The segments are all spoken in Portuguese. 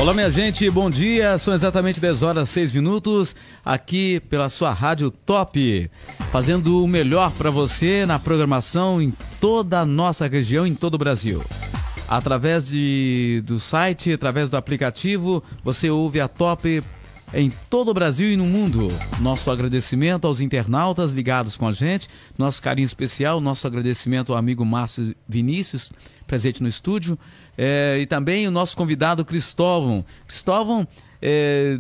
Olá, minha gente, bom dia. São exatamente 10 horas 6 minutos aqui pela sua Rádio Top, fazendo o melhor para você na programação em toda a nossa região, em todo o Brasil. Através do site, através do aplicativo, você ouve a Top em todo o Brasil e no mundo. Nosso agradecimento aos internautas ligados com a gente, nosso carinho especial, nosso agradecimento ao amigo Márcio Vinícius, presente no estúdio, e também o nosso convidado Cristóvão. Cristóvão,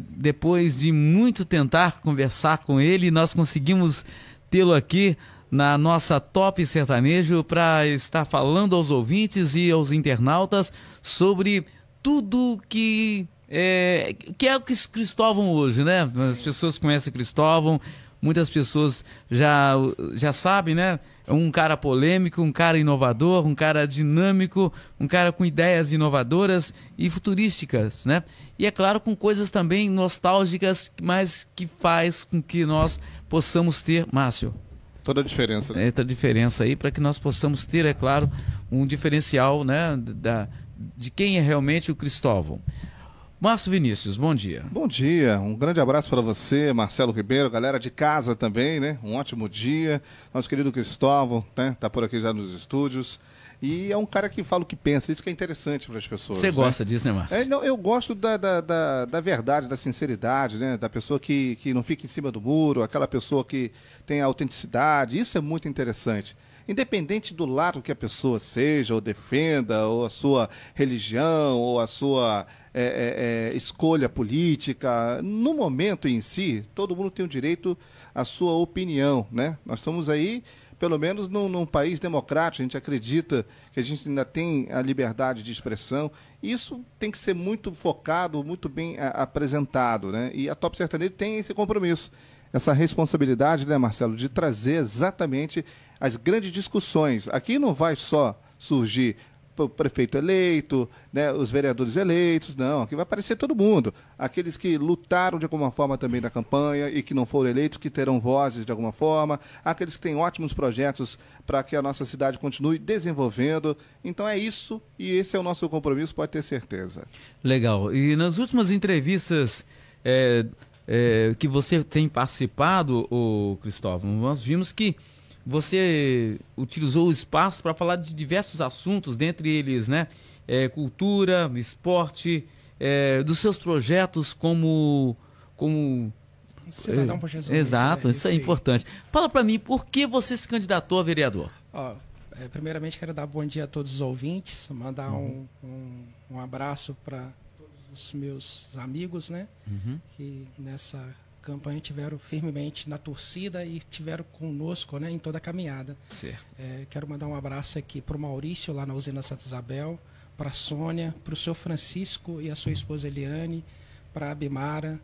depois de muito tentar conversar com ele, nós conseguimos tê-lo aqui na nossa Top Sertanejo para estar falando aos ouvintes e aos internautas sobre tudo que é o Cristóvão hoje, né? Sim. As pessoas conhecem Cristóvão, muitas pessoas já sabem, né? É um cara polêmico, um cara inovador, um cara dinâmico, um cara com ideias inovadoras e futurísticas, né? E é claro, com coisas também nostálgicas, mas que faz com que nós possamos ter, Márcio, toda a diferença, né? Toda a diferença aí, para que nós possamos ter, é claro, um diferencial, né? De quem é realmente o Cristóvão. Márcio Vinícius, bom dia. Bom dia, um grande abraço para você, Marcelo Ribeiro, galera de casa também, né? Um ótimo dia. Nosso querido Cristóvão, né? Tá por aqui já nos estúdios. E é um cara que fala o que pensa, isso que é interessante para as pessoas. Você gosta disso, né, Márcio? Não, eu gosto da verdade, da sinceridade, né? Da pessoa que não fica em cima do muro, aquela pessoa que tem autenticidade. Isso é muito interessante. Independente do lado que a pessoa seja, ou defenda, ou a sua religião, ou a sua escolha política, no momento em si, todo mundo tem o direito à sua opinião, né? Nós estamos aí, pelo menos num país democrático, a gente acredita que a gente ainda tem a liberdade de expressão. Isso tem que ser muito focado, muito bem apresentado, né? E a Top Sertanejo tem esse compromisso, essa responsabilidade, né, Marcelo, de trazer exatamente as grandes discussões. Aqui não vai só surgir o prefeito eleito, né, os vereadores eleitos, não, aqui vai aparecer todo mundo. Aqueles que lutaram de alguma forma também da campanha e que não foram eleitos, que terão vozes de alguma forma, aqueles que têm ótimos projetos para que a nossa cidade continue desenvolvendo. Então é isso, e esse é o nosso compromisso, pode ter certeza. Legal. E nas últimas entrevistas que você tem participado, Cristóvão, nós vimos que você utilizou o espaço para falar de diversos assuntos, dentre eles, né, cultura, esporte, dos seus projetos como Cidadão por Jesus. Exato, isso é importante. Fala para mim, por que você se candidatou a vereador? Primeiramente, quero dar bom dia a todos os ouvintes, mandar um abraço para todos os meus amigos, né, que nessa campanha tiveram firmemente na torcida e tiveram conosco, né, em toda a caminhada. Certo. Quero mandar um abraço aqui para o Maurício, lá na usina Santa Isabel, para a Sônia, para o seu Francisco e a sua esposa Eliane, para a Bimara,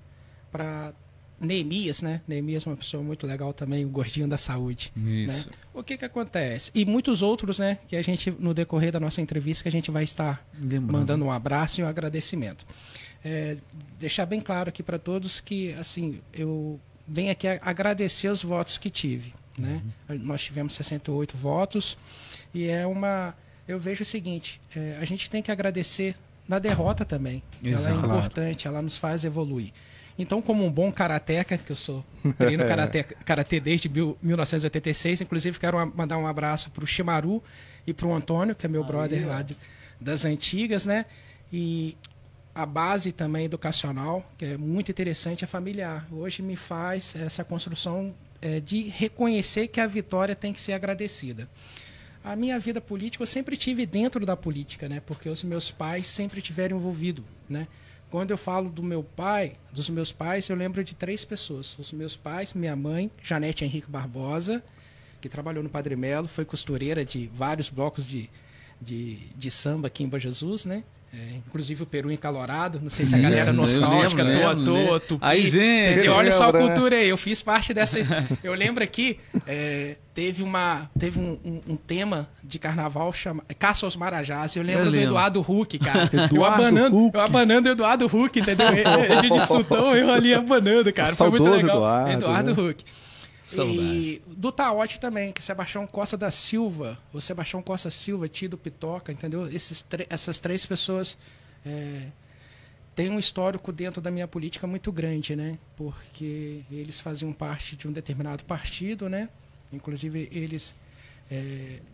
para Neemias, né? Neemias é uma pessoa muito legal também, o gordinho da saúde. Isso. Né? O que acontece? E muitos outros, né, que a gente, no decorrer da nossa entrevista, que a gente vai estar mandando um abraço e um agradecimento. Deixar bem claro aqui para todos que, assim, eu venho aqui agradecer os votos que tive, né? Nós tivemos 68 votos e eu vejo o seguinte, a gente tem que agradecer na derrota também. Exato. Ela é importante, ela nos faz evoluir. Então, como um bom karateca, que eu sou treino karatê desde 1986, inclusive quero mandar um abraço para o Shimaru e para o Antônio, que é meu brother lá das antigas, né? E a base também educacional, que é muito interessante, é familiar. Hoje me faz essa construção de reconhecer que a vitória tem que ser agradecida. A minha vida política eu sempre tive dentro da política, né? Porque os meus pais sempre tiveram envolvido, né? Quando eu falo dos meus pais, eu lembro de 3 pessoas. Os meus pais, minha mãe, Janete Henrique Barbosa, que trabalhou no Padre Melo, foi costureira de vários blocos de samba aqui em Bom Jesus, né? Inclusive o Peru Encalorado, não sei se a galera nostálgica, Toa, Tupi. Aí, gente, olha só a cultura aí, eu fiz parte dessa. Eu lembro aqui, teve um tema de carnaval chamado Caça aos Marajás. Eu lembro do Eduardo Huck, cara. Eu abanando o Eduardo Huck, entendeu? Ele de sultão, eu ali abanando, cara. Foi muito legal. Eduardo Huck. E do Taote também, que é Sebastião Costa da Silva, o Sebastião Costa Silva, Tido Pitoca, entendeu? Essas 3 pessoas tem um histórico dentro da minha política muito grande, né? Porque eles faziam parte de um determinado partido, né? Inclusive, eles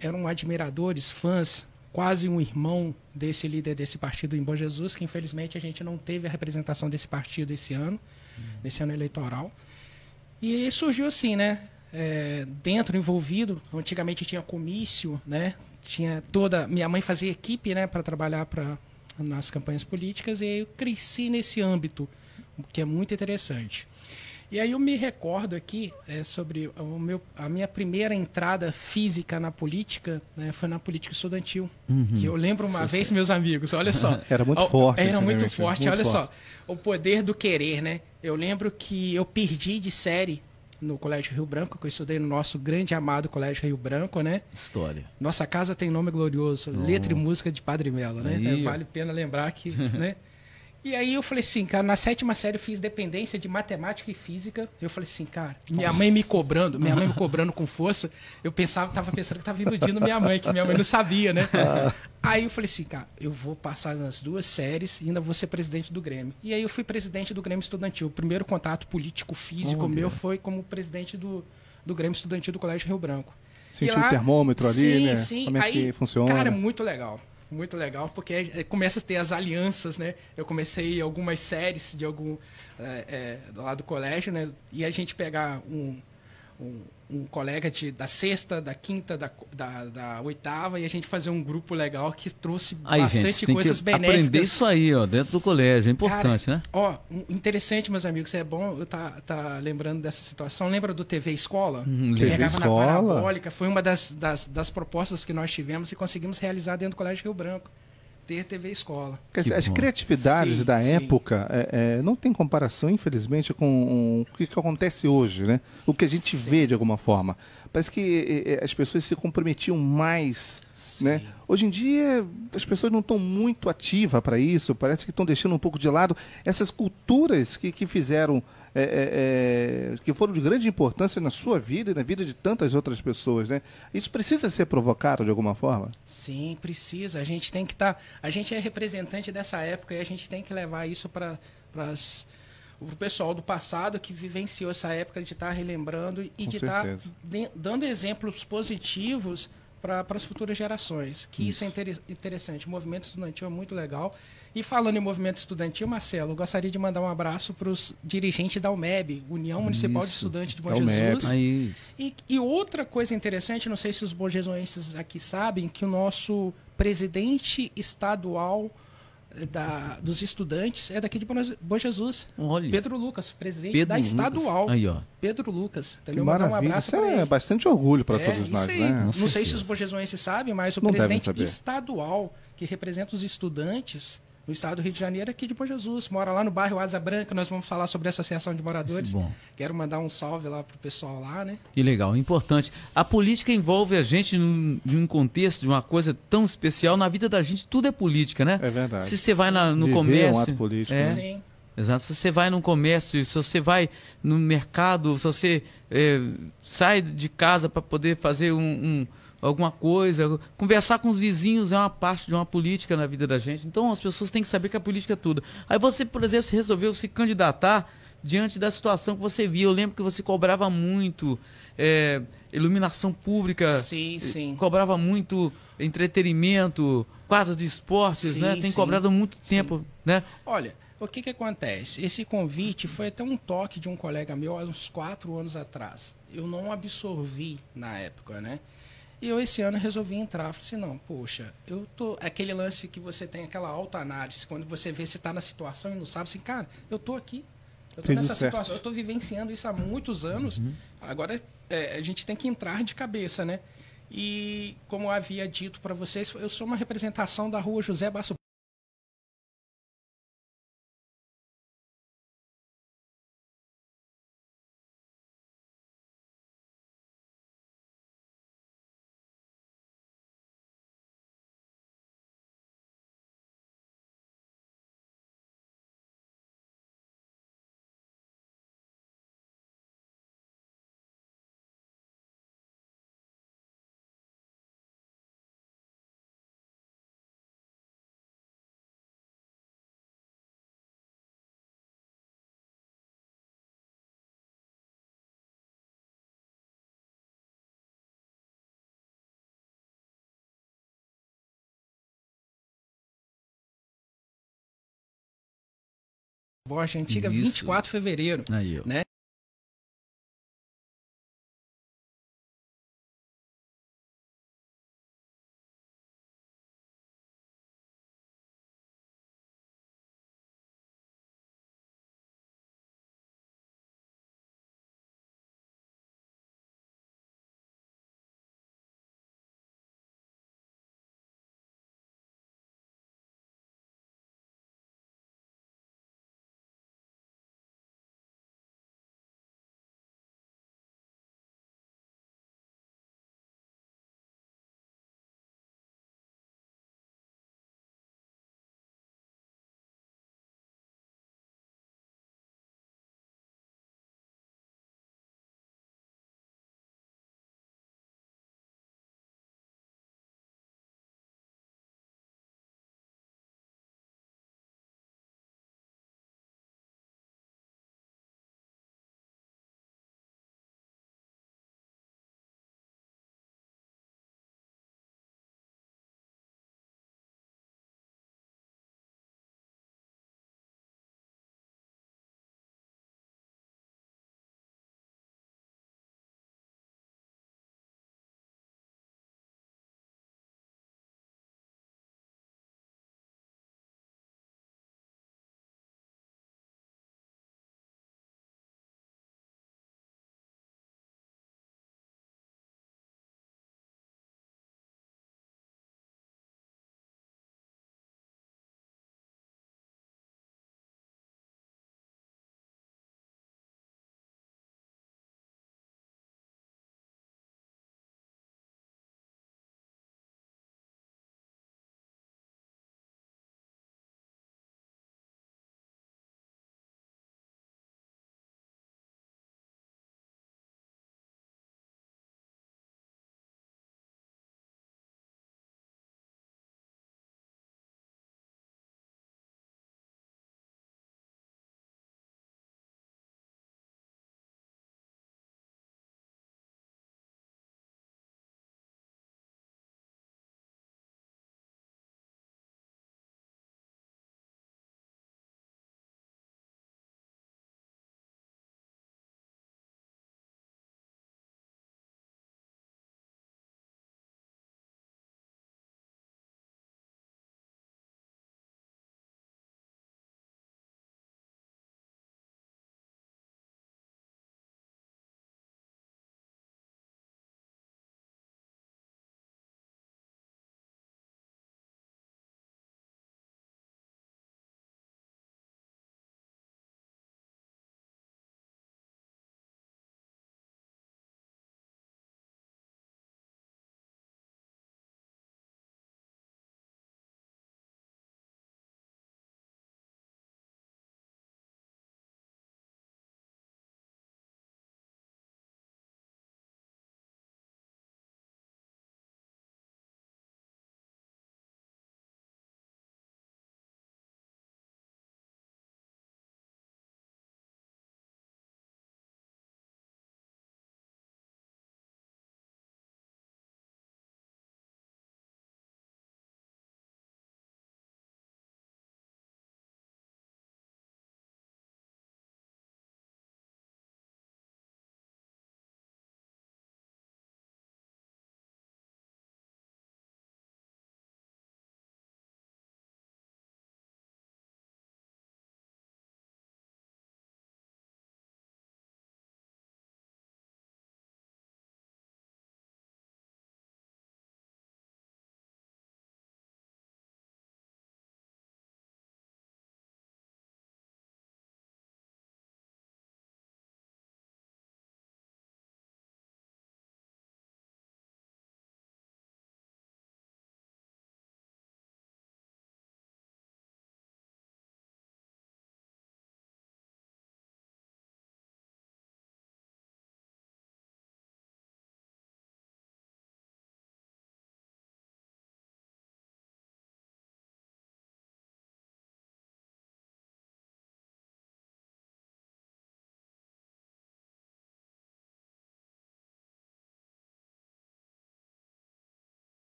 eram admiradores, fãs, quase um irmão desse líder desse partido em Bom Jesus, que infelizmente a gente não teve a representação desse partido esse ano, nesse ano eleitoral. E surgiu assim, né? Dentro, envolvido, antigamente tinha comício, né? Tinha toda... Minha mãe fazia equipe, né, para trabalhar nas campanhas políticas, e eu cresci nesse âmbito, que é muito interessante. E aí eu me recordo aqui sobre a minha primeira entrada física na política, né, foi na política estudantil. Que eu lembro uma vez, meus amigos, olha só. Era muito forte. Era muito forte, olha só. O poder do querer, né? Eu lembro que eu perdi de série no Colégio Rio Branco, que eu estudei no nosso grande amado Colégio Rio Branco, né? História. Nossa casa tem nome glorioso, letra e música de Padre Melo, né? Vale a pena lembrar que, né? E aí eu falei assim, cara, na 7ª série eu fiz dependência de matemática e física. Eu falei assim, cara, minha mãe me cobrando com força. Tava pensando que tava iludindo minha mãe, que minha mãe não sabia, né? Aí eu falei assim, cara, eu vou passar nas 2 séries e ainda vou ser presidente do Grêmio. E aí eu fui presidente do Grêmio Estudantil. O primeiro contato político-físico meu foi como presidente do Grêmio Estudantil do Colégio Rio Branco. Sentiu o termômetro ali, né? Sim. Como é que funciona? Cara, muito legal. Muito legal, porque começa a ter as alianças, né? Eu comecei algumas séries de lá do colégio, né? E a gente pegar um colega da 6ª, da 5ª, da 8ª, e a gente fazer um grupo legal que trouxe bastante coisas benéficas. Aprender isso aí, ó, dentro do colégio, é importante, cara, né? Ó, interessante, meus amigos, é bom eu tá lembrando dessa situação. Lembra do TV Escola? Que pegava na parabólica, foi uma das propostas que nós tivemos e conseguimos realizar dentro do Colégio Rio Branco. Ter TV Escola. As criatividades da época não tem comparação, infelizmente, com o que acontece hoje, né? O que a gente vê de alguma forma. Parece que as pessoas se comprometiam mais, né? Hoje em dia, as pessoas não estão muito ativas para isso, parece que estão deixando um pouco de lado essas culturas que fizeram, que foram de grande importância na sua vida e na vida de tantas outras pessoas, né? Isso precisa ser provocado de alguma forma? Sim, precisa. A gente tem que a gente é representante dessa época e a gente tem que levar isso para o pessoal do passado que vivenciou essa época, de estar relembrando e de estar dando exemplos positivos para as futuras gerações. Que isso é interessante. O movimento estudantil é muito legal. E falando em movimento estudantil, Marcelo, eu gostaria de mandar um abraço para os dirigentes da UMEB, União Municipal de Estudantes de Bom Jesus. E outra coisa interessante, não sei se os bonjesuenses aqui sabem, que o nosso presidente estadual dos estudantes é daqui de Bom Jesus. Olha. Pedro Lucas, presidente da estadual. Aí, ó. Pedro Lucas. Entendeu? Mandar um abraço para ele. É bastante orgulho para todos nós, né? Não sei se os bonjesuenses sabem, mas o presidente estadual que representa os estudantes no estado do Rio de Janeiro, aqui de Bom Jesus. Mora lá no bairro Asa Branca. Nós vamos falar sobre a Associação de Moradores. Quero mandar um salve lá pro pessoal lá, né? Que legal, importante. A política envolve a gente em um contexto de uma coisa tão especial. Na vida da gente, tudo é política, né? É verdade. Se você vai no comércio... É um ato político. Né? Sim. Exato. Se você vai no comércio, se você vai no mercado, se você sai de casa para poder fazer alguma coisa, conversar com os vizinhos é uma parte de uma política na vida da gente. Então as pessoas têm que saber que a política é tudo. Aí você, por exemplo, se resolveu se candidatar diante da situação que você via. Eu lembro que você cobrava muito iluminação pública, sim. Cobrava muito entretenimento, quadros de esportes, né? Tem cobrado muito tempo, né? Olha, o que acontece? Esse convite foi até um toque de um colega meu há uns 4 anos atrás. Eu não absorvi na época, né? E eu esse ano resolvi entrar. Falei assim, não, poxa, aquele lance que você tem aquela autoanálise, quando você vê se está na situação e não sabe, assim, cara, eu tô aqui. Eu tô nessa situação, eu tô vivenciando isso há muitos anos. Agora a gente tem que entrar de cabeça, né? E como eu havia dito para vocês, eu sou uma representação da Rua José Basso Bosch antiga, Isso. 24 de fevereiro. Aí, ó. Né?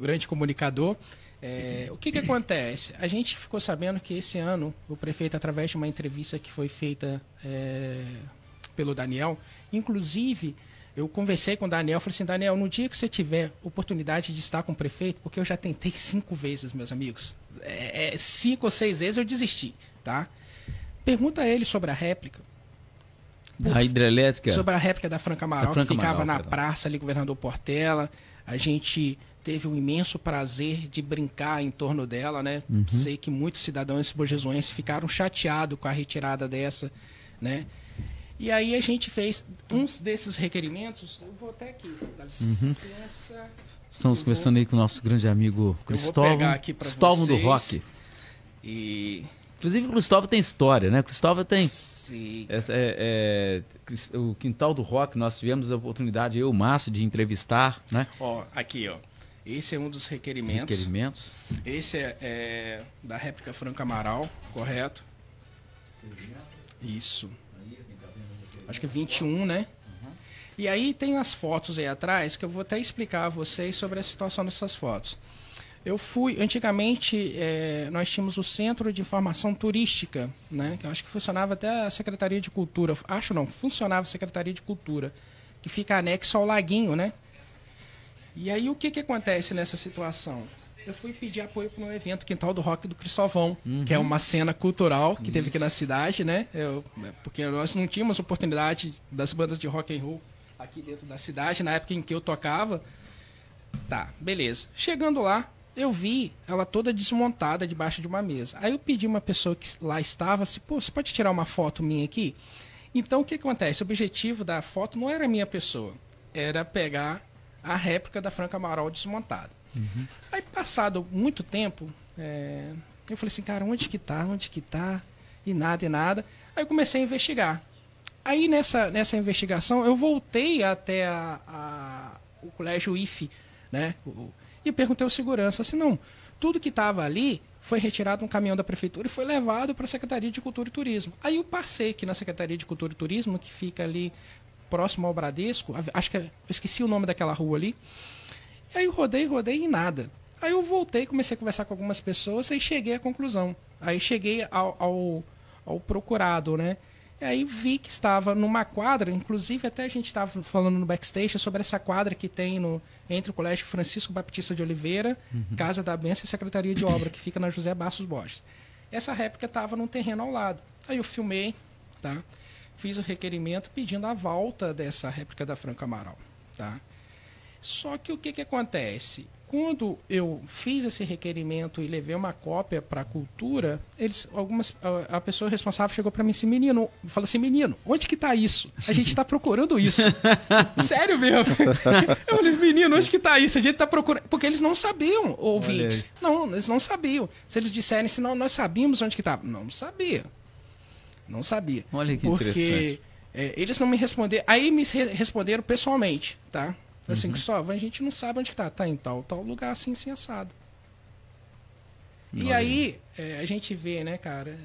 grande comunicador. O que acontece? A gente ficou sabendo que esse ano o prefeito, através de uma entrevista que foi feita pelo Daniel, inclusive eu conversei com o Daniel, falei assim, Daniel, no dia que você tiver oportunidade de estar com o prefeito, porque eu já tentei 5 vezes, meus amigos, 5 ou 6 vezes eu desisti, tá? Pergunta a ele sobre a réplica. A hidrelétrica? Sobre a réplica da Franca Amaral, que ficava Amaral, na praça ali, Governador Portela. A gente teve o imenso prazer de brincar em torno dela, né? Sei que muitos cidadãos bojesuenses ficaram chateados com a retirada dessa, né? E aí a gente fez uns desses requerimentos. Eu vou até aqui, dá licença. Estamos conversando aí com o nosso grande amigo Cristóvão. Eu vou pegar aqui para Cristóvão do vocês. Rock. E... Inclusive o Cristóvão tem história, né? O Cristóvão tem... Sim. O Quintal do Rock, nós tivemos a oportunidade, eu e o Márcio, de entrevistar, né? Ó, aqui, ó. Esse é um dos requerimentos. Esse é da réplica Franca Amaral, correto? Isso. Acho que é 21, né? E aí tem as fotos aí atrás que eu vou até explicar a vocês sobre a situação dessas fotos. Eu fui, antigamente, nós tínhamos o Centro de Informação Turística, né? Que eu acho que funcionava até a Secretaria de Cultura. Funcionava a Secretaria de Cultura, que fica anexo ao Laguinho, né? E aí o que acontece nessa situação? Eu fui pedir apoio para um evento Quintal do Rock do Cristóvão, que é uma cena cultural que teve aqui na cidade, né? Porque nós não tínhamos oportunidade das bandas de rock and roll aqui dentro da cidade, na época em que eu tocava. Tá, beleza. Chegando lá, eu vi ela toda desmontada debaixo de uma mesa. Aí eu pedi uma pessoa que lá estava, assim, pô, você pode tirar uma foto minha aqui? Então o que acontece? O objetivo da foto não era a minha pessoa, era pegar a réplica da Franca Amaral desmontada. Aí, passado muito tempo, eu falei assim, cara, onde que tá? E nada. Aí eu comecei a investigar. Aí, nessa investigação, eu voltei até o colégio IFE, né? E perguntei ao segurança, assim, não, tudo que estava ali foi retirado de um caminhão da prefeitura e foi levado para a Secretaria de Cultura e Turismo. Aí eu passei aqui na Secretaria de Cultura e Turismo, que fica ali próximo ao Bradesco, acho que eu esqueci o nome daquela rua ali. Aí eu rodei e nada. Aí eu voltei, comecei a conversar com algumas pessoas e cheguei à conclusão. Aí cheguei ao procurado, né? E aí vi que estava numa quadra, inclusive até a gente estava falando no backstage sobre essa quadra que tem entre o Colégio Francisco Baptista de Oliveira, Casa da Bênção e Secretaria de Obra, que fica na José Bastos Borges. Essa réplica estava num terreno ao lado. Aí eu filmei, tá? Fiz o requerimento pedindo a volta dessa réplica da Franca Amaral, tá? Só que o que acontece? Quando eu fiz esse requerimento e levei uma cópia para a cultura, a pessoa responsável chegou para mim assim, falou assim, menino, onde que tá isso? A gente está procurando isso. Sério mesmo? Eu falei, menino, onde que tá isso? A gente está procurando. Porque eles não sabiam, ouvintes. Não, eles não sabiam. Se eles disserem assim, não, nós sabíamos onde que estava. Não sabia. Olha que interessante. Porque eles não me responderam. Aí me responderam pessoalmente, tá? Assim, Cristóvão, a gente não sabe onde que tá em tal lugar assim assado. E aí, a gente vê, né, cara,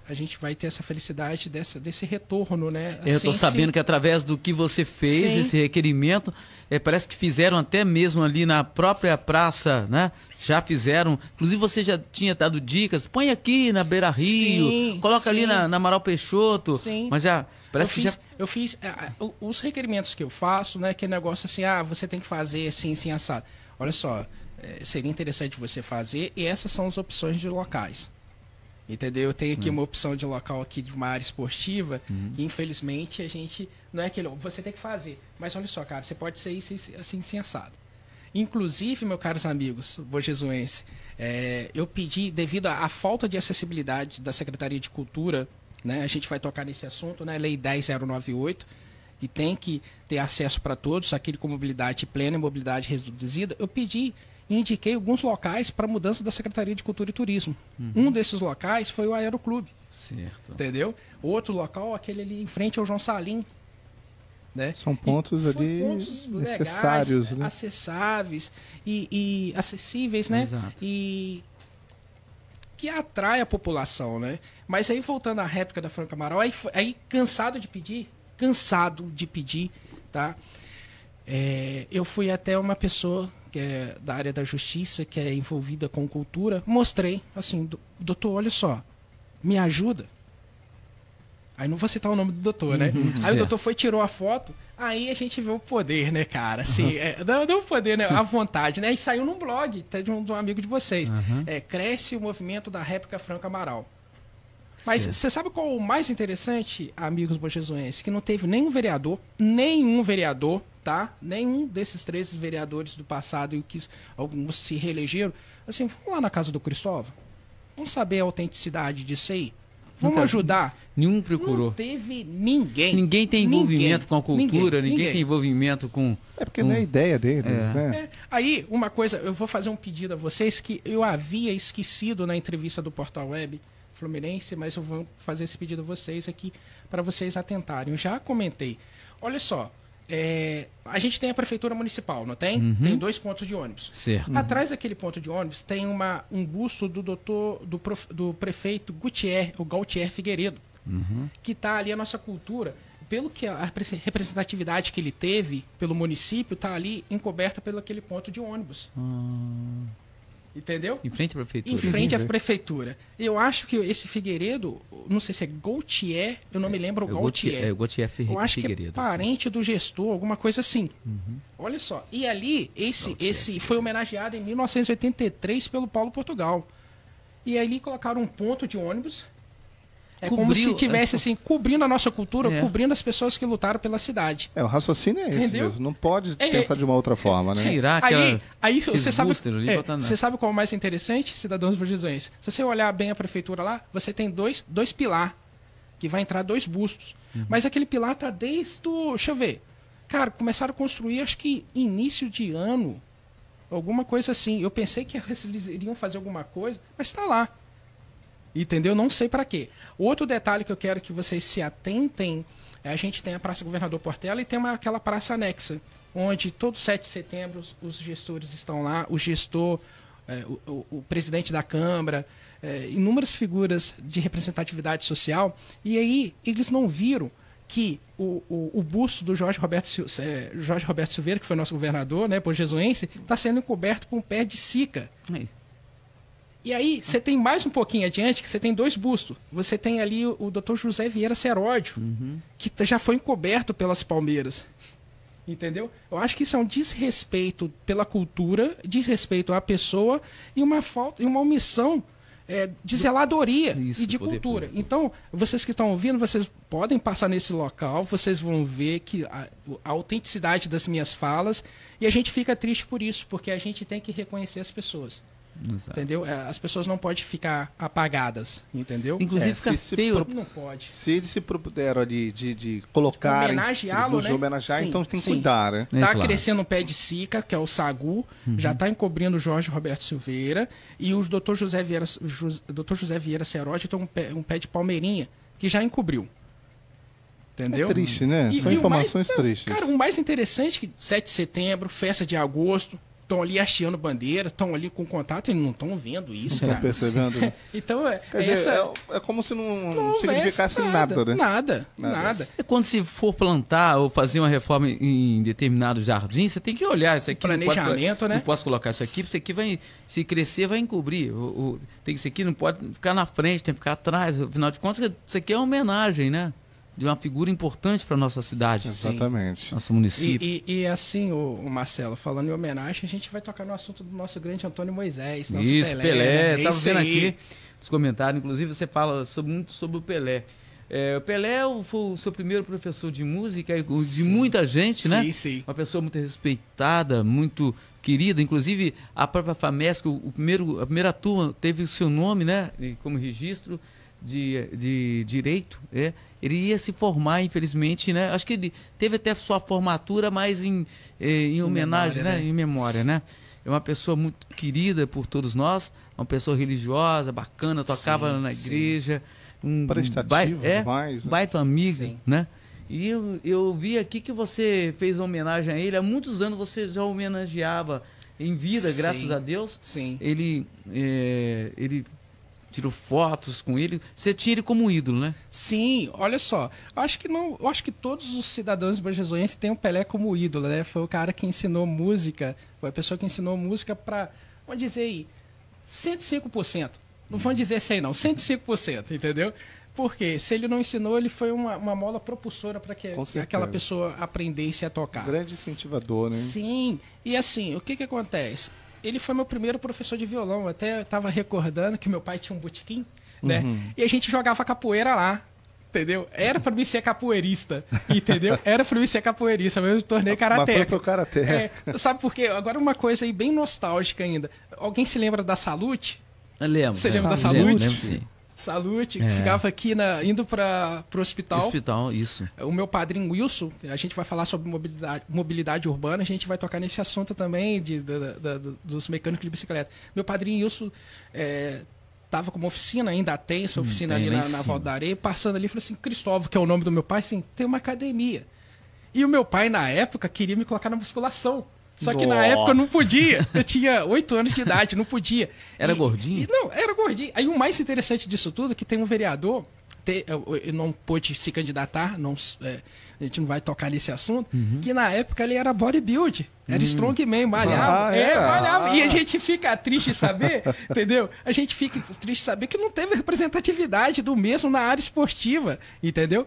a gente vai ter essa felicidade desse retorno, né? Eu estou sabendo que através do que você fez, Sim. esse requerimento, parece que fizeram até mesmo ali na própria praça, né? Já fizeram, inclusive você já tinha dado dicas, põe aqui na Beira Rio, Sim, coloca ali na Amaral Peixoto, Sim. mas já... Eu fiz os requerimentos que eu faço, né? Que é negócio assim, você tem que fazer assim, assado. Olha só, seria interessante você fazer, e essas são as opções de locais. Entendeu? Eu tenho aqui uma opção de local aqui de uma área esportiva, e infelizmente a gente, não é aquele, você tem que fazer. Mas olha só, cara, você pode ser isso assim, assado. Inclusive, meus caros amigos bojesuenses, eu pedi, devido à falta de acessibilidade da Secretaria de Cultura, né, a gente vai tocar nesse assunto, né, Lei 10.098, que tem que ter acesso para todos, aquele com mobilidade plena e mobilidade reduzida. Eu pedi e indiquei alguns locais para mudança da Secretaria de Cultura e Turismo. Um desses locais foi o Aeroclube. Certo. Entendeu? Outro local, aquele ali em frente ao João Salim. Né? São pontos ali necessários, legais, né? acessáveis e acessíveis, né? Exato. E que atrai a população, né? Mas aí, voltando à réplica da Franca Amaral, aí cansado de pedir, tá? Eu fui até uma pessoa que é da área da justiça, que é envolvida com cultura, mostrei, assim, doutor, olha só, me ajuda. Aí não vou citar o nome do doutor, né? Aí o doutor foi, tirou a foto, aí a gente vê o poder, né, cara? Assim, não o poder, né? A vontade, né? E saiu num blog, até de um amigo de vocês. Cresce o movimento da réplica Franco Amaral. Mas você sabe qual o mais interessante, amigos bojesuenses? Que não teve nenhum vereador, tá? Nenhum desses 13 vereadores do passado e que alguns se reelegeram. Assim, vamos lá na casa do Cristóvão. Vamos saber a autenticidade disso aí. Vamos ajudar. Nenhum procurou. Não teve ninguém. Ninguém tem envolvimento com a cultura, ninguém tem envolvimento com... É porque não é ideia deles, né? Aí, uma coisa, eu vou fazer um pedido a vocês que eu havia esquecido na entrevista do Portal Web Fluminense, mas eu vou fazer esse pedido a vocês aqui para vocês atentarem. Eu já comentei. Olha só, a gente tem a prefeitura municipal, não tem? Tem 2 pontos de ônibus. Certo. Atrás daquele ponto de ônibus tem um busto do prefeito Gautier Figueiredo, que está ali a nossa cultura. Pelo que a representatividade que ele teve pelo município está ali encoberta pelo aquele ponto de ônibus. Entendeu? Em frente à prefeitura. Em frente à prefeitura. Eu acho que esse Figueiredo, não sei se é Gautier, eu não me lembro o Gautier. É o Gautier Figueiredo. Eu acho que é parente do gestor, alguma coisa assim. Olha só. E ali, esse foi homenageado em 1983 pelo Paulo Portugal. E ali colocaram um ponto de ônibus. Como se tivesse assim, cobrindo a nossa cultura, cobrindo as pessoas que lutaram pela cidade. O raciocínio é esse mesmo. Não pode pensar de uma outra forma, né? Tirar aí você sabe qual é o mais interessante, cidadãos bojesuenses? Se você olhar bem a prefeitura lá, você tem dois pilar, que vai entrar 2 bustos. Mas aquele pilar tá desde o... Deixa eu ver. Cara, começaram a construir, acho que início de ano, alguma coisa assim. Eu pensei que eles iriam fazer alguma coisa, mas está lá. Entendeu? Não sei para quê. Outro detalhe que eu quero que vocês se atentem, a gente tem a Praça Governador Portela e tem aquela praça anexa, onde todo 7 de setembro os gestores estão lá, o gestor, o presidente da Câmara, inúmeras figuras de representatividade social, e aí eles não viram que o busto do Jorge Roberto Silveira, que foi nosso governador, né, bojesuense, está sendo encoberto por um pé de sica. E aí, você tem mais um pouquinho adiante, que você tem 2 bustos. Você tem ali o Dr. José Vieira Seródio, que já foi encoberto pelas palmeiras. Entendeu? Eu acho que isso é um desrespeito pela cultura, desrespeito à pessoa e uma omissão de zeladoria e de cultura. Então, vocês que estão ouvindo, vocês podem passar nesse local, vocês vão ver que a autenticidade das minhas falas, e a gente fica triste por isso, porque a gente tem que reconhecer as pessoas. Exato. Entendeu? As pessoas não podem ficar apagadas, entendeu? Inclusive fica feio. Não pode. Se eles se propuseram de colocar, homenageá-lo, né? Homenagear, então tem que cuidar, né? Tá crescendo um pé de sica, que é o sagu, já tá encobrindo o Jorge Roberto Silveira, e o Dr. José Vieira Seródio tem um pé de palmeirinha, que já encobriu. Entendeu? É triste, né? São informações tristes. Cara, o mais interessante é que 7 de setembro, festa de agosto, estão ali hasteando bandeira, estão ali com contato e não estão vendo isso, não cara. Percebendo. Então, quer dizer, é como se não significasse nada, né? Nada. É quando se for plantar ou fazer uma reforma em determinado jardim, você tem que olhar isso aqui. Planejamento, né? Não posso colocar isso aqui vai, se crescer, vai encobrir. Isso aqui não pode ficar na frente, tem que ficar atrás. Afinal de contas, isso aqui é uma homenagem, né? De uma figura importante para nossa cidade. Exatamente. Nosso município. E assim, o Marcelo, falando em homenagem, a gente vai tocar no assunto do nosso grande Antônio Moisés. Nosso Isso, Pelé. Né? Estava vendo aqui os comentários, inclusive você fala muito sobre o Pelé. O Pelé foi o seu primeiro professor de música, de muita gente, né? Sim. Uma pessoa muito respeitada, muito querida. Inclusive, a própria FAMESC, a primeira turma, teve o seu nome, né? Como registro de direito, Ele ia se formar, infelizmente, né? Acho que ele teve até sua formatura, mas em homenagem, memória, né? Em memória, né? É uma pessoa muito querida por todos nós, uma pessoa religiosa, bacana, tocava na igreja, baita amiga, né? E eu vi aqui que você fez uma homenagem a ele. Há muitos anos você já homenageava em vida, graças a Deus. Sim. Ele tirou fotos com ele. Você tinha ele como um ídolo, né? Sim, olha só. Eu acho que todos os cidadãos bom-jesuenses têm o Pelé como ídolo, né? Foi o cara que ensinou música, foi a pessoa que ensinou música para, vamos dizer aí, 105%. Não vamos dizer 100 não, 105%, entendeu? Porque se ele não ensinou, ele foi uma mola propulsora para que aquela pessoa aprendesse a tocar. Grande incentivador, né? Sim, e assim, o que acontece? Ele foi meu primeiro professor de violão. Eu até estava recordando que meu pai tinha um botequim, né? E a gente jogava capoeira lá, entendeu? Era para mim ser capoeirista, entendeu? Era para mim ser capoeirista, mas eu me tornei karateca. Mas foi pro karatê. Sabe por quê? Agora uma coisa aí bem nostálgica ainda. Alguém se lembra da Salute? Eu lembro. Você lembra da Salute? Salute? Lembro, sim. Salute, que ficava aqui indo para o hospital. Hospital, isso. O meu padrinho Wilson, a gente vai falar sobre mobilidade urbana, a gente vai tocar nesse assunto também dos mecânicos de bicicleta. Meu padrinho Wilson estava com uma oficina, ainda tem essa oficina ali na Volta da Areia, passando ali e falou assim, Cristóvão, que é o nome do meu pai, assim, tem uma academia. E o meu pai, na época, queria me colocar na musculação. Só que na época eu não podia. Eu tinha 8 anos de idade, não podia. Era gordinho? Não, era gordinho. Aí o mais interessante disso tudo é que tem um vereador, eu não pôde se candidatar, a gente não vai tocar nesse assunto, que na época ele era bodybuilder, era strongman, malhava. Malhava. E a gente fica triste em saber, entendeu? A gente fica triste em saber que não teve representatividade do mesmo na área esportiva, entendeu?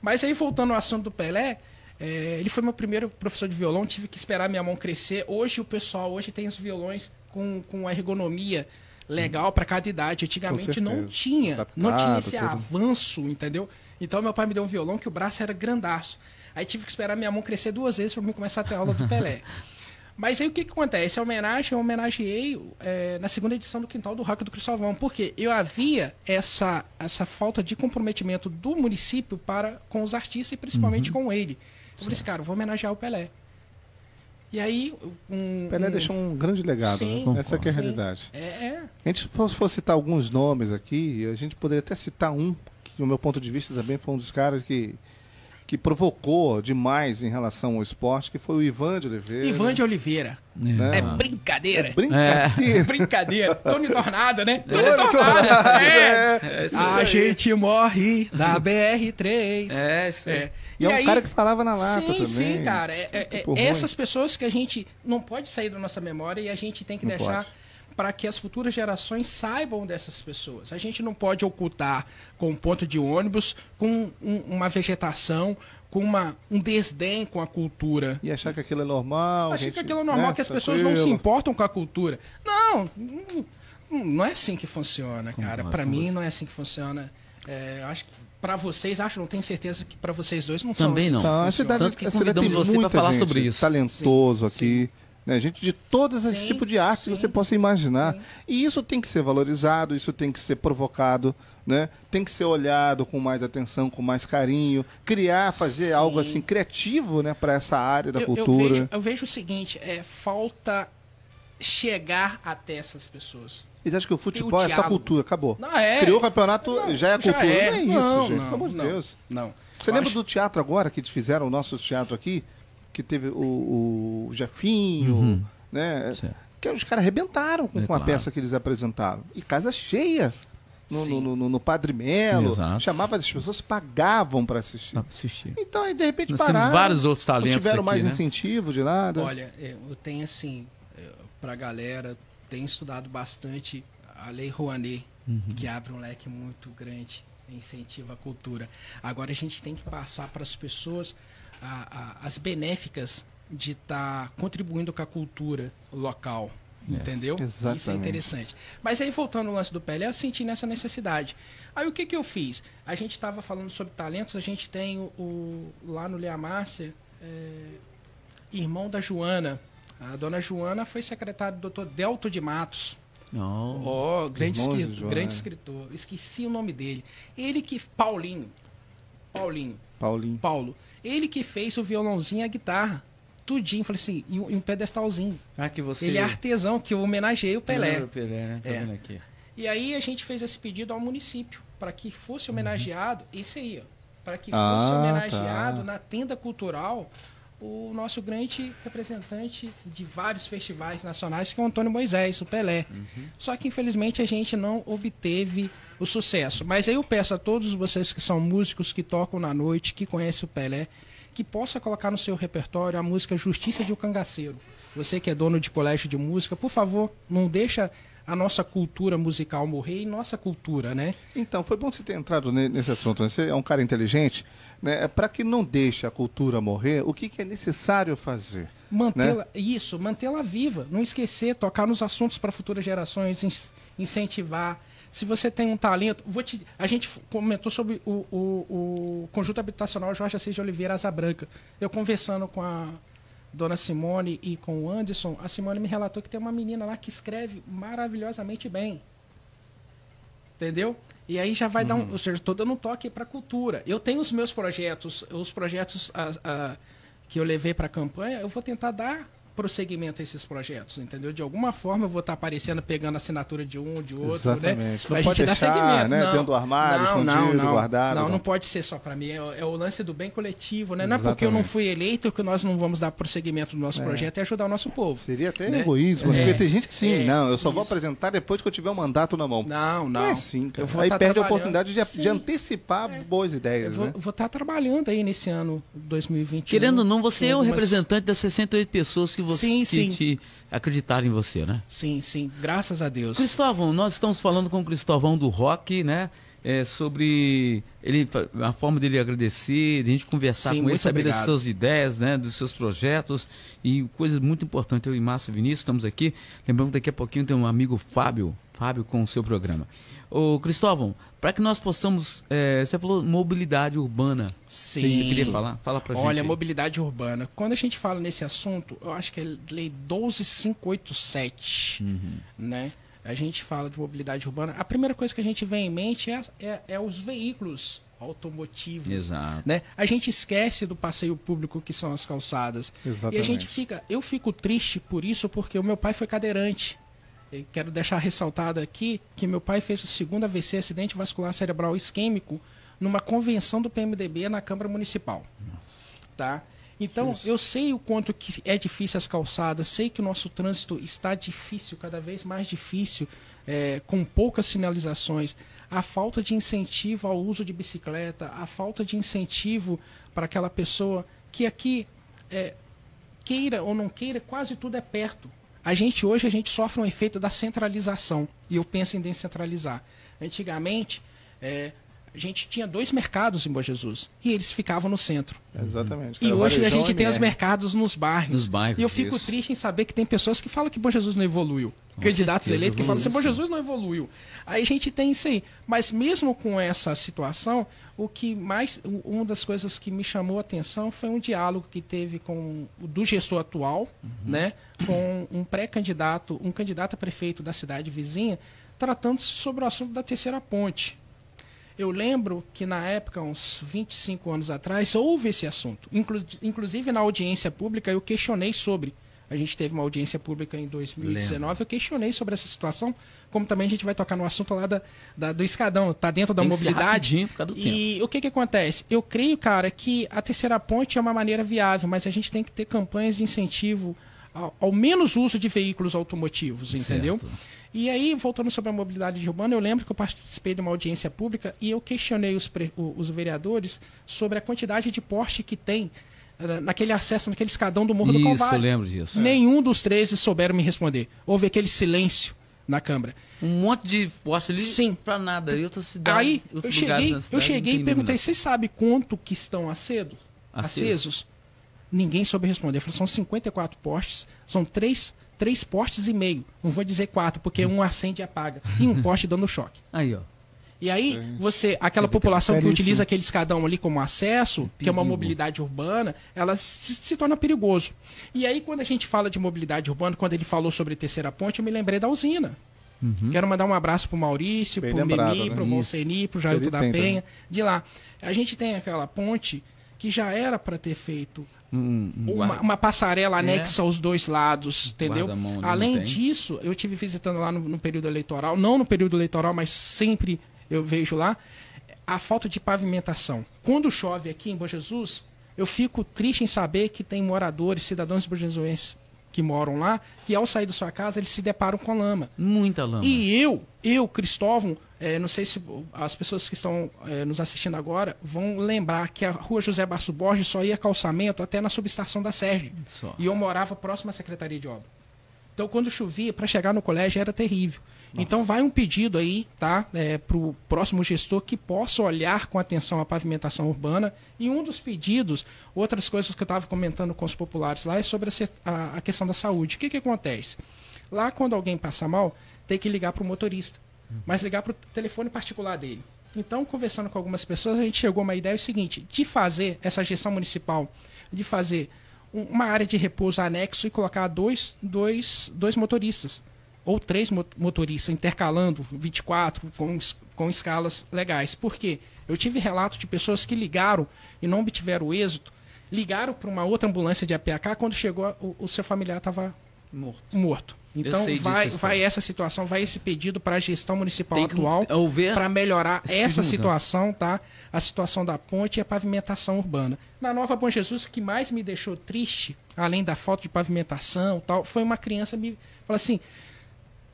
Mas aí, voltando ao assunto do Pelé, ele foi meu primeiro professor de violão, tive que esperar minha mão crescer. Hoje o pessoal tem os violões com a ergonomia legal para cada idade. Antigamente não tinha esse avanço, entendeu? Então meu pai me deu um violão que o braço era grandaço. Aí tive que esperar minha mão crescer 2 vezes para mim começar a ter aula do Pelé. Mas aí o que acontece? Eu homenageei na segunda edição do Quintal do Rock do Cristóvão, porque eu havia essa falta de comprometimento do município com os artistas e principalmente com ele. Eu falei assim, cara, eu vou homenagear o Pelé. E aí... Pelé deixou um grande legado, sim, né? Essa que é a realidade. A gente for citar alguns nomes aqui, a gente poderia até citar um, que do meu ponto de vista também foi um dos caras que provocou demais em relação ao esporte, que foi o Ivan de Oliveira. Ivan de Oliveira. Né? É brincadeira. Brincadeira. Tony Tornado, né? Tony Tornado. A gente morre na BR-3. E é um cara que falava na lata também. Sim, cara. Essas pessoas que a gente não pode sair da nossa memória e a gente tem que deixar para que as futuras gerações saibam dessas pessoas. A gente não pode ocultar com um ponto de ônibus, com uma vegetação, com um desdém com a cultura. E achar que aquilo é normal. Achar que aquilo é normal, que as pessoas não se importam com a cultura. Não é assim que funciona, cara. Para mim não é assim que funciona. Acho que para vocês, não tenho certeza que para vocês dois não são também assim. Não. Tanto que convidamos você para falar sobre isso. Talentoso aqui. Né? Gente de todos esses tipos de arte que você possa imaginar. Sim. E isso tem que ser valorizado, isso tem que ser provocado, né? Tem que ser olhado com mais atenção, com mais carinho, fazer algo assim criativo, né, para essa área da cultura. Eu vejo o seguinte, falta chegar até essas pessoas. Eles acham que o futebol é só cultura, acabou. Não, Criou o campeonato, já é cultura. Não é isso, gente, pelo amor de Deus. Não. Você lembra do teatro agora, que fizeram o nosso teatro aqui? Que teve o Jefinho, né? Certo. Que os caras arrebentaram com a peça que eles apresentaram. E casa cheia no Padre Melo. Chamava as pessoas, pagavam para assistir. Então, aí, de repente, pararam. Temos vários outros talentos não tiveram aqui, mais né? incentivo de nada. Olha, eu tenho assim, pra galera, tenho estudado bastante a Lei Rouanet, que abre um leque muito grande, incentiva a cultura. Agora a gente tem que passar para as pessoas as benéficas de estar contribuindo com a cultura local, entendeu? Exatamente. Isso é interessante. Mas aí, voltando ao lance do Pelé, eu senti nessa necessidade. Aí o que eu fiz? A gente estava falando sobre talentos, a gente tem lá no Lea Márcia, irmão da Joana. A dona Joana foi secretária do Dr. Delto de Matos. Grande escritor. Esqueci o nome dele. Paulo. Ele que fez o violãozinho e a guitarra. Tudinho. Falei assim, e um pedestalzinho. Ele é artesão, que eu homenageei o Pelé. O Pelé, né? Tá vendo aqui. E aí a gente fez esse pedido ao município, para que fosse homenageado, esse aí, para que fosse homenageado na tenda cultural o nosso grande representante de vários festivais nacionais, que é o Antônio Moisés, o Pelé. Só que, infelizmente, a gente não obteve o sucesso. Mas aí eu peço a todos vocês que são músicos, que tocam na noite, que conhecem o Pelé, que possa colocar no seu repertório a música Justiça de um Cangaceiro. Você que é dono de colégio de música, por favor, não deixa a nossa cultura musical morrer, e nossa cultura, né? Então, foi bom você ter entrado nesse assunto, né? Você é um cara inteligente, né? Para que não deixe a cultura morrer, o que é necessário fazer? Mantê-la, né? isso, mantê-la viva, não esquecer, tocar nos assuntos para futuras gerações, incentivar. Se você tem um talento, a gente comentou sobre o conjunto habitacional Jorge Assis de Oliveira Asa Branca. Eu conversando com a Dona Simone e com o Anderson, a Simone me relatou que tem uma menina lá que escreve maravilhosamente bem. Entendeu? E aí já vai dar ou seja, estou dando um toque para a cultura. Eu tenho os meus projetos, os projetos que eu levei para a campanha, eu vou tentar dar prosseguimento a esses projetos, entendeu? De alguma forma eu vou estar aparecendo, pegando a assinatura de um, de outro, exatamente. Né? Não pode deixar, né? Dentro do armário, escondido, guardado. Não pode ser só para mim. É o lance do bem coletivo, né? Não é porque eu não fui eleito que nós não vamos dar prosseguimento do nosso projeto e ajudar o nosso povo. Seria até egoísmo, porque tem gente que sim, não, eu só vou apresentar depois que eu tiver um mandato na mão. Não. É sim, cara. Aí perde a oportunidade de antecipar boas ideias, né? Vou estar trabalhando aí nesse ano 2021. Querendo ou não, você é o representante das 68 pessoas que você te acreditar em você, né? Sim, graças a Deus. Cristóvão, nós estamos falando com o Cristóvão do Rock, né? Sobre a forma dele agradecer, de a gente conversar com ele, saber das suas ideias, né? Dos seus projetos e coisas muito importantes. Eu e Márcio Vinícius estamos aqui. Lembrando que daqui a pouquinho tem um amigo Fábio com o seu programa. Ô Cristóvão, para que nós possamos... você falou mobilidade urbana. Sim. Você queria falar? Fala pra gente. Olha, mobilidade urbana. Quando a gente fala nesse assunto, eu acho que é lei 12587, né? A gente fala de mobilidade urbana. A primeira coisa que a gente vem em mente é os veículos automotivos. Exato. Né? A gente esquece do passeio público que são as calçadas. Exatamente. E a gente eu fico triste por isso, porque o meu pai foi cadeirante. Eu quero deixar ressaltado aqui que meu pai fez o segundo AVC, acidente vascular cerebral isquêmico, numa convenção do PMDB na Câmara Municipal. Nossa. Tá? Então, eu sei o quanto que é difícil as calçadas, sei que o nosso trânsito está difícil, cada vez mais difícil, com poucas sinalizações. A falta de incentivo ao uso de bicicleta, a falta de incentivo para aquela pessoa que aqui, queira ou não queira, quase tudo é perto. Hoje a gente sofre um efeito da centralização, e eu penso em descentralizar. Antigamente, a gente tinha 2 mercados em Bom Jesus e eles ficavam no centro. Exatamente. E hoje a gente tem os mercados nos bairros. Nos bairros, e eu fico triste em saber que tem pessoas que falam que Bom Jesus não evoluiu. Candidatos eleitos que falam assim, Bom Jesus não evoluiu. Aí a gente tem isso aí. Mas mesmo com essa situação, uma das coisas que me chamou a atenção foi um diálogo que teve do gestor atual, né, com um pré-candidato, um candidato a prefeito da cidade vizinha, tratando-se sobre o assunto da terceira ponte. Eu lembro que na época, uns 25 anos atrás, houve esse assunto. Inclusive na audiência pública eu questionei sobre. A gente teve uma audiência pública em 2019, eu questionei sobre essa situação, como também a gente vai tocar no assunto lá do escadão, tá dentro da mobilidade. Por causa do e tempo. o que acontece? Eu creio, cara, que a terceira ponte é uma maneira viável, mas a gente tem que ter campanhas de incentivo ao menos uso de veículos automotivos, entendeu? Certo. E aí, voltando sobre a mobilidade urbana, eu lembro que eu participei de uma audiência pública e eu questionei os vereadores sobre a quantidade de poste que tem naquele acesso, naquele escadão do Morro do Calvário. Isso, eu lembro disso. Nenhum dos 13 souberam me responder. Houve aquele silêncio na Câmara. Um monte de poste ali. Sim. Pra nada. E outras cidades, Aí outros eu cheguei e perguntei, vocês sabem quanto que estão acesos? Ninguém soube responder. Eu falei, são 54 postes, são 3 postes e meio. Não vou dizer 4, porque um acende e apaga. E um poste dando choque. Aí, ó. E aí, aquela população que utiliza aquele escadão ali como acesso, que é uma mobilidade urbana, ela se torna perigoso. E aí, quando a gente fala de mobilidade urbana, quando ele falou sobre terceira ponte, eu me lembrei da usina. Quero mandar um abraço pro Maurício, pro Memi, pro Volceni, pro Jailton da Penha, de lá. A gente tem aquela ponte que já era para ter feito uma passarela anexa aos dois lados, entendeu? Além disso, eu tive visitando lá no período eleitoral, não no período eleitoral, mas sempre eu vejo lá, a falta de pavimentação. Quando chove aqui em Bom Jesus, Eu fico triste em saber que tem moradores, cidadãos brasileiros que moram lá, que ao sair da sua casa, eles se deparam com lama. Muita lama. E eu, Cristóvão, não sei se as pessoas que estão nos assistindo agora vão lembrar que a rua José Basso Borges só ia calçamento até na subestação da Sérgio. Só. E eu morava próximo à Secretaria de Obra. Então, quando chovia, para chegar no colégio era terrível. Nossa. Então, vai um pedido aí, tá? Para o próximo gestor que possa olhar com atenção a pavimentação urbana. E um dos pedidos, outras coisas que eu estava comentando com os populares lá, é sobre a questão da saúde. O que acontece? Lá, quando alguém passa mal, tem que ligar para o motorista, mas ligar para o telefone particular dele. Então, conversando com algumas pessoas, a gente chegou a uma ideia seguinte, de fazer essa gestão municipal, de fazer uma área de repouso anexo e colocar dois motoristas, ou 3 motoristas, intercalando 24 com escalas legais. Por quê? Eu tive relato de pessoas que ligaram e não obtiveram êxito, ligaram para uma outra ambulância de APAK, quando chegou o seu familiar estava morto. Então vai essa situação, vai esse pedido para a gestão municipal atual para melhorar essa situação, tá? A situação da ponte e a pavimentação urbana. Na Nova Bom Jesus, o que mais me deixou triste, além da falta de pavimentação, tal, foi uma criança me falar assim: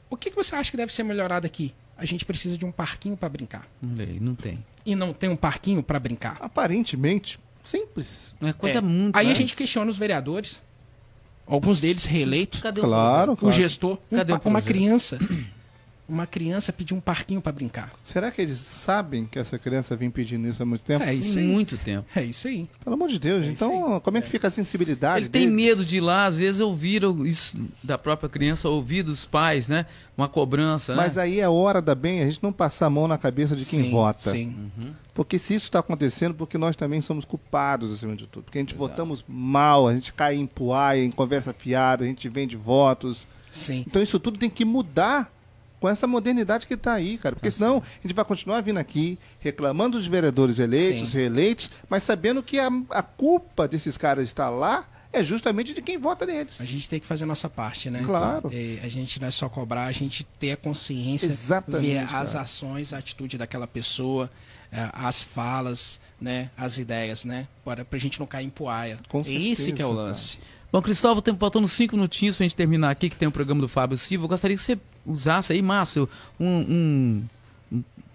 o que você acha que deve ser melhorado aqui? A gente precisa de um parquinho para brincar. Não tem. E não tem um parquinho para brincar. Aparentemente simples. É coisa muito. Aí a gente questiona os vereadores. Alguns deles reeleitos. Cadê o gestor? Uma criança pediu um parquinho para brincar. Será que eles sabem que essa criança vem pedindo isso há muito tempo? É isso aí. Muito tempo. É isso aí. Pelo amor de Deus. Então, como é que fica a sensibilidade Ele tem medo de ir lá, às vezes ouviram isso da própria criança, ouvir dos pais, né? Uma cobrança, Mas aí é hora da bem a gente não passar a mão na cabeça de quem vota. Sim. Porque se isso está acontecendo, porque nós também somos culpados, acima de tudo. Porque a gente votamos mal, a gente cai em puaia, em conversa fiada, a gente vende votos. Sim. Então isso tudo tem que mudar com essa modernidade que está aí, cara. Porque senão a gente vai continuar vindo aqui, reclamando dos vereadores eleitos, reeleitos, mas sabendo que a culpa desses caras estar lá é justamente de quem vota neles. A gente tem que fazer a nossa parte, né? Claro. A gente não é só cobrar, a gente ter a consciência, ver as ações, a atitude daquela pessoa, as falas, né? As ideias, né? Para a gente não cair em puaia. Esse que é o lance. Bom, Cristóvão, tempo faltando 5 minutinhos pra gente terminar aqui, que tem o programa do Fábio Silva. Eu gostaria que você usasse aí, Márcio, um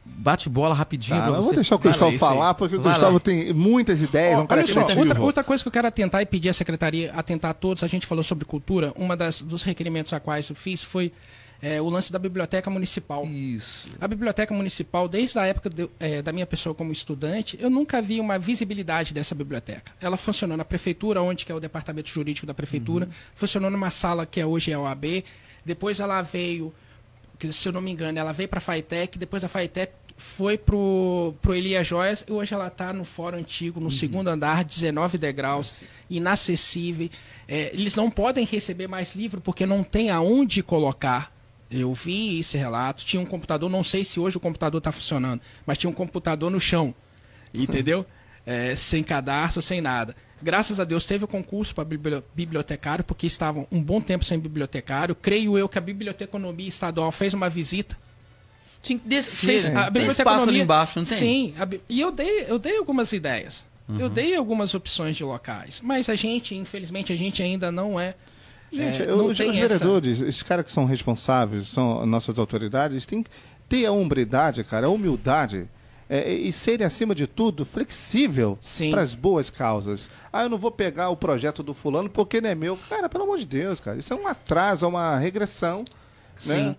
bate-bola rapidinho pra você. Eu vou deixar o Cristóvão falar, porque o Cristóvão tem muitas ideias. Olha só, outra coisa que eu quero atentar e pedir à secretaria atentar a todos, a gente falou sobre cultura, dos requerimentos a quais eu fiz foi o lance da biblioteca municipal. Isso. A biblioteca municipal, desde a época da minha pessoa como estudante, eu nunca vi uma visibilidade dessa biblioteca. Ela funcionou na prefeitura, onde que é o departamento jurídico da prefeitura, funcionou numa sala que hoje é a OAB, depois ela veio, se eu não me engano, ela veio para a FAITEC, depois da FAITEC foi pro Elias Joias, e hoje ela está no fórum antigo, no segundo andar, 19 degraus, inacessível. Eles não podem receber mais livro porque não tem aonde colocar. Eu vi esse relato, tinha um computador, não sei se hoje o computador está funcionando, mas tinha um computador no chão, entendeu? Sem cadastro, sem nada. Graças a Deus teve o concurso para bibliotecário, porque estavam um bom tempo sem bibliotecário. Creio eu que a Biblioteconomia Estadual fez uma visita. Tinha que descer, a tem espaço ali embaixo, não tem? Sim, e eu dei algumas ideias. Eu dei algumas opções de locais, mas infelizmente, a gente ainda não é... Gente, os vereadores, esses caras que são responsáveis, são nossas autoridades, têm que ter a hombridade, cara, a humildade, e serem, acima de tudo, flexível para as boas causas. Eu não vou pegar o projeto do fulano porque não é meu. Cara, pelo amor de Deus, cara, isso é um atraso, é uma regressão, né?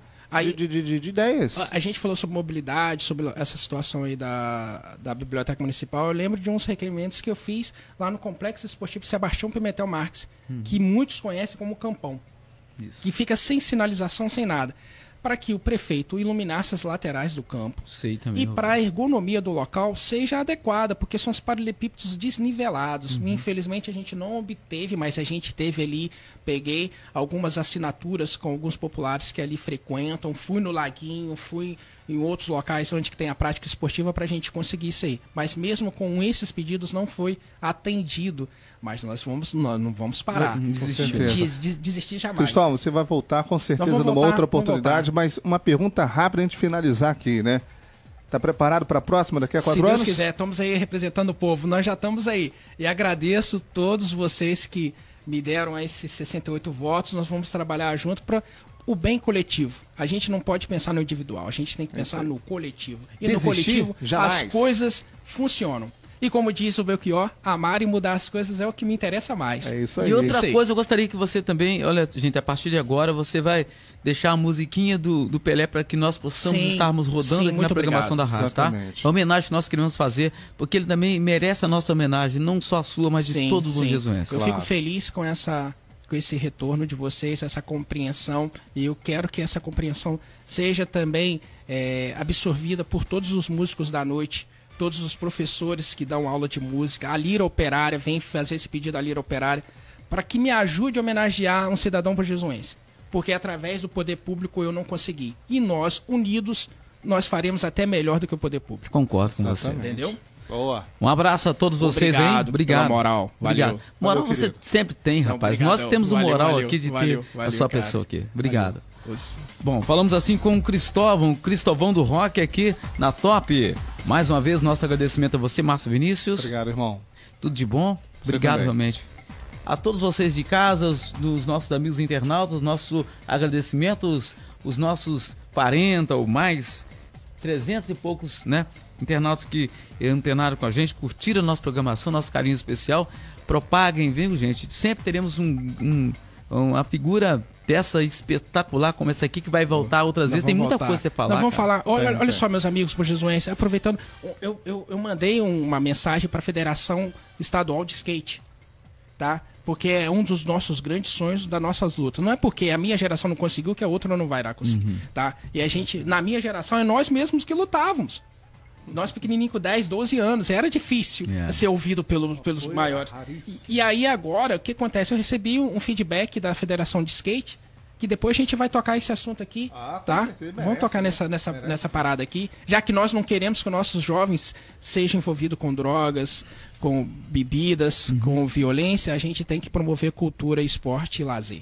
De ideias. A gente falou sobre mobilidade, sobre essa situação aí da Biblioteca Municipal. Eu lembro de uns requerimentos que eu fiz lá no Complexo Esportivo Sebastião Pimentel Marques, que muitos conhecem como Campão. Isso. Que fica sem sinalização, sem nada. Para que o prefeito iluminasse as laterais do campo. Sei também. E para a ergonomia do local seja adequada, porque são os paralelepípedos desnivelados. Infelizmente a gente não obteve, mas a gente teve ali, peguei algumas assinaturas com alguns populares que ali frequentam, fui no Laguinho, fui em outros locais onde tem a prática esportiva para a gente conseguir isso aí. Mas mesmo com esses pedidos não foi atendido. Mas nós não vamos parar. Desistir jamais. Cristóvão, você vai voltar com certeza numa outra oportunidade, mas uma pergunta rápida antes de finalizar aqui, né? Tá preparado para a próxima daqui a 4 Se anos? Deus quiser, estamos aí representando o povo. Nós já estamos aí. E agradeço todos vocês que me deram esses 68 votos. Nós vamos trabalhar junto para o bem coletivo. A gente não pode pensar no individual, a gente tem que pensar no coletivo. E Desistir? no coletivo, Jamais. as coisas funcionam. E como diz o Belchior, amar e mudar as coisas é o que me interessa mais. É isso aí. E outra Isso aí. coisa, eu gostaria que você também, olha, gente, a partir de agora você vai deixar a musiquinha do Pelé para que nós possamos Sim, estarmos rodando sim, aqui na muito programação obrigado. da rádio, Exatamente. tá? A homenagem que nós queremos fazer, porque ele também merece a nossa homenagem, não só a sua, mas de Sim, todos os sim. jesuenses. Eu Claro. fico feliz com esse retorno de vocês, essa compreensão, e eu quero que essa compreensão seja também absorvida por todos os músicos da noite, todos os professores que dão aula de música, a Lira Operária, vem fazer esse pedido à Lira Operária, para que me ajude a homenagear um cidadão pojesuense, porque através do poder público eu não consegui. E nós, unidos, nós faremos até melhor do que o poder público. Concordo com você. Exatamente. Entendeu? Boa. Um abraço a todos vocês, hein? Obrigado Obrigado. pela moral. Valeu. Obrigado. Moral Valeu, você querido. sempre tem, rapaz. Não, Nós obrigadão. temos o Valeu, moral valeu, aqui de valeu, ter a valeu, sua cara. pessoa aqui. Obrigado. Os- Bom, falamos assim com o Cristóvão do Rock aqui na Top. Mais uma vez, nosso agradecimento a você, Márcio Vinícius. Obrigado, irmão. Tudo de bom? Você Obrigado, também. realmente. A todos vocês de casa, dos nossos amigos internautas, nosso agradecimento, os nossos 40 ou mais, 300 e poucos, né, internautas que internaram com a gente, curtiram a nossa programação, nosso carinho especial. Propaguem, viu, gente? Sempre teremos uma figura dessa espetacular como essa aqui que vai voltar outras vezes. Tem muita coisa pra você falar. Nós vamos cara. falar. Olha, Tem. olha só, meus amigos pojesuenses, aproveitando, eu mandei uma mensagem para a Federação Estadual de Skate, tá? Porque é um dos nossos grandes sonhos, das nossas lutas. Não é porque a minha geração não conseguiu que a outra não vai dar conseguir, tá? E a gente, na minha geração, é nós mesmos que lutávamos. Nós pequenininhos com 10, 12 anos, era difícil ser ouvido pelos maiores. E aí agora, o que acontece? Eu recebi um feedback da Federação de Skate, que depois a gente vai tocar esse assunto aqui, Ah, com tá? certeza, merece, Vamos tocar né? nessa parada aqui, já que nós não queremos que os nossos jovens sejam envolvidos com drogas, com bebidas, com violência, a gente tem que promover cultura, esporte e lazer.